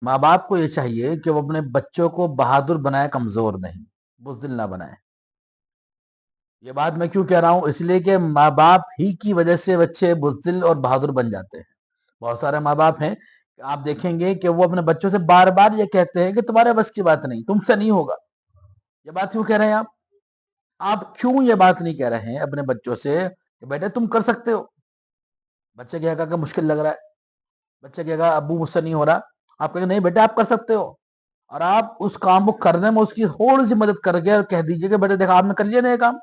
माँ बाप को ये चाहिए कि वो अपने बच्चों को बहादुर बनाए, कमजोर नहीं, बुज़दिल ना बनाए। ये बात मैं क्यों कह रहा हूँ? इसलिए कि माँ बाप ही की वजह से बच्चे बुज़दिल और बहादुर बन जाते हैं। बहुत सारे माँ बाप हैं, आप देखेंगे कि वो अपने बच्चों से बार बार ये कहते हैं कि तुम्हारे बस की बात नहीं, तुमसे नहीं होगा। ये बात क्यों कह रहे हैं आप क्यों ये बात नहीं कह रहे हैं अपने बच्चों से कि बेटे तुम कर सकते हो? बच्चे कहेगा कि मुश्किल लग रहा है, बच्चे कहेगा अब्बू मुझसे नहीं हो रहा। आप कहेंगे नहीं बेटे आप कर सकते हो, और आप उस काम को करने में उसकी थोड़ी सी मदद करके और कह दीजिए कि बेटे देखा आपने कर लिया ना ये काम,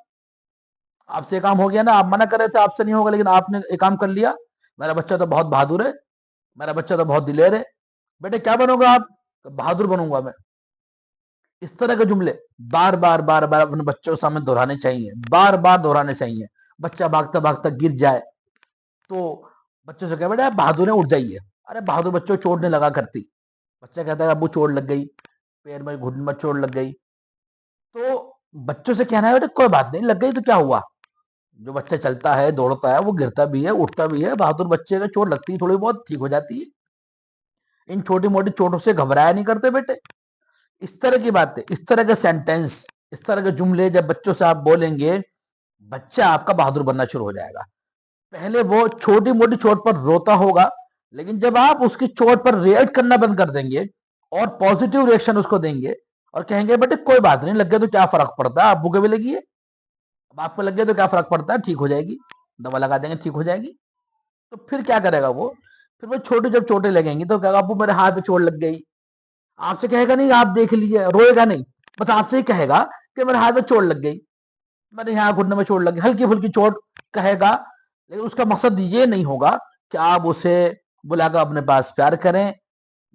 आपसे ये काम हो गया ना, आप मना कर रहे थे आपसे नहीं होगा लेकिन आपने ये काम कर लिया, मेरा बच्चा तो बहुत बहादुर है, मेरा बच्चा तो बहुत दिलेर है। बेटे क्या बनोगे आप? तो बहादुर बनूंगा मैं। इस तरह के जुमले बार बार बार बार अपने बच्चों के सामने दोहराने चाहिए, बार बार दोहराने चाहिए। बच्चा भागता भागता गिर जाए तो बच्चों से कहे बेटा आप बहादुर है, उठ जाइए। अरे बहादुर बच्चों को चोट नहीं लगा करती। बच्चा कहता है अब्बू चोट लग गई, पैर में घुटने में चोट लग गई। तो बच्चों से कहना है बेटा कोई बात नहीं, लग गई तो क्या हुआ। जो बच्चा चलता है दौड़ता है वो गिरता भी है उठता भी है, बहादुर बच्चे का चोट लगती है थोड़ी बहुत ठीक हो जाती है। इन छोटी मोटी चोटों से घबराया नहीं करते बेटे। इस तरह की बातें, इस तरह के सेंटेंस, इस तरह के जुमले जब बच्चों से आप बोलेंगे, बच्चा आपका बहादुर बनना शुरू हो जाएगा। पहले वो छोटी मोटी चोट पर रोता होगा, लेकिन जब आप उसकी चोट पर रिएक्ट करना बंद कर देंगे और पॉजिटिव रिएक्शन उसको देंगे और कहेंगे बेटे कोई बात नहीं, लग गया तो क्या फर्क पड़ता है, अब्बू के भी लगी है, अब आपको लग गया तो क्या फर्क पड़ता है, ठीक हो जाएगी, दवा लगा देंगे ठीक हो जाएगी। तो फिर क्या करेगा वो? फिर वो छोटी जब चोटें लगेंगी तो कहेगा अब्बू मेरे हाथ पे चोट लग गई। आपसे कहेगा नहीं आप देख लीजिए, रोएगा नहीं, बस आपसे ही कहेगा कि मेरे हाथ में चोट लग गई, मेरे यहाँ घुटने में चोट लग गई, हल्की फुल्की चोट कहेगा। लेकिन उसका मकसद ये नहीं होगा कि आप उसे बुलाकर अपने पास प्यार करें,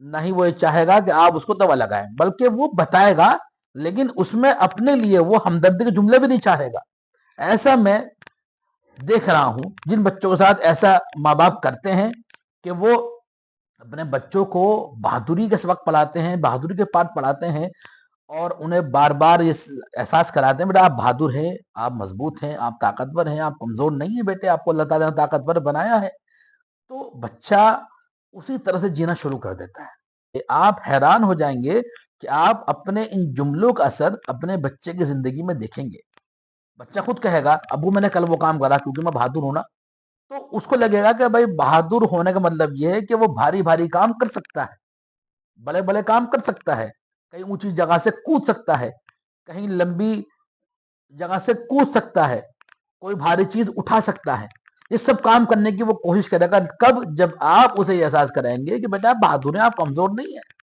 नहीं वो ये चाहेगा कि आप उसको दवा लगाएं, बल्कि वो बताएगा लेकिन उसमें अपने लिए वो हमदर्दी के जुमले भी नहीं चाहेगा। ऐसा मैं देख रहा हूं जिन बच्चों के साथ ऐसा माँ बाप करते हैं कि वो अपने बच्चों को बहादुरी के सबक पढ़ाते हैं, बहादुरी के पाठ पढ़ाते हैं और उन्हें बार बार ये एहसास कराते हैं बेटा आप बहादुर हैं, आप मजबूत हैं, आप ताकतवर हैं, आप कमजोर नहीं है बेटे, आपको अल्लाह ताला ने ताकतवर बनाया है। तो बच्चा उसी तरह से जीना शुरू कर देता है। आप हैरान हो जाएंगे कि आप अपने इन जुमलों का असर अपने बच्चे की जिंदगी में देखेंगे। बच्चा खुद कहेगा अबू मैंने कल वो काम करा क्योंकि मैं बहादुर हूं ना। तो उसको लगेगा कि भाई बहादुर होने का मतलब ये है कि वो भारी भारी काम कर सकता है, बड़े बड़े काम कर सकता है, कहीं ऊंची जगह से कूद सकता है, कहीं लंबी जगह से कूद सकता है, कोई भारी चीज उठा सकता है। ये सब काम करने की वो कोशिश करेगा। कब? जब आप उसे ये एहसास कराएंगे कि बेटा आप बहादुर हैं, आप कमजोर नहीं है।